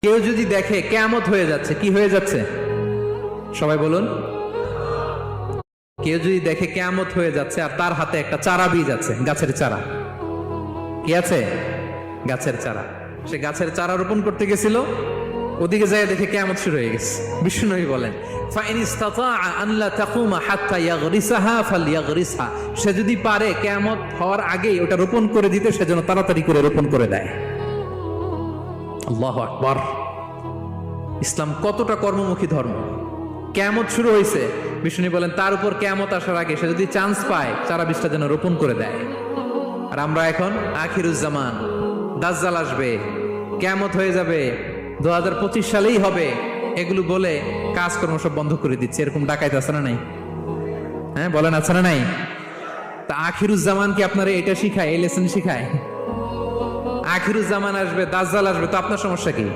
কেউ যদি দেখে কিয়ামত হয়ে যাচ্ছে, কি হয়ে যাচ্ছে সবাই বলুন? কেউ যদি দেখে কিয়ামত হয়ে যাচ্ছে আর তার হাতে একটা চারা বীজ আছে, গাছের চারা, কি আছে? গাছের চারা। সে গাছের চারা রোপণ করতে গেছিল, ওদিকে যায় দেখে কিয়ামত শুরু হয়ে গেছে। বিষ্ণুনবী বলেন, ফাইন ইসতাতাআ আন লা তাকুমা হাত্তা ইয়াগরিসাহা ফালইয়াগরিসহা, সে যদি পারে কিয়ামত হওয়ার আগেই ওটা রোপণ করে দিতে, সেজন্য তাড়াতাড়ি করে রোপণ করে দেয়। আল্লাহু আকবার। ইসলাম কতটা কর্মমুখী ধর্ম। কিয়ামত শুরু হয়েছে, বিষ্ণু বলেন তার উপর কিয়ামত আসার আগে সে যদি চান্স পায় চারা বীজটা যেন রোপণ করে দেয়। আর আমরা এখন আখিরুজ্জামান, দাজ্জাল আসবে, কিয়ামত হয়ে যাবে, 2025 সালেই হবে, এগুলো বলে কাজকর্ম সব বন্ধ করে দিচ্ছে। এরকম ডাকাইতে আছে না নাই? হ্যাঁ বলেন, আছে না নাই? তা আখিরুজ্জামান কি আপনারা এটা শিখায়, এই লেসন শিখায়? আখিরুজ্জামান আসবে, দাজ্জাল আসবে, তো আপনার সমস্যা কি?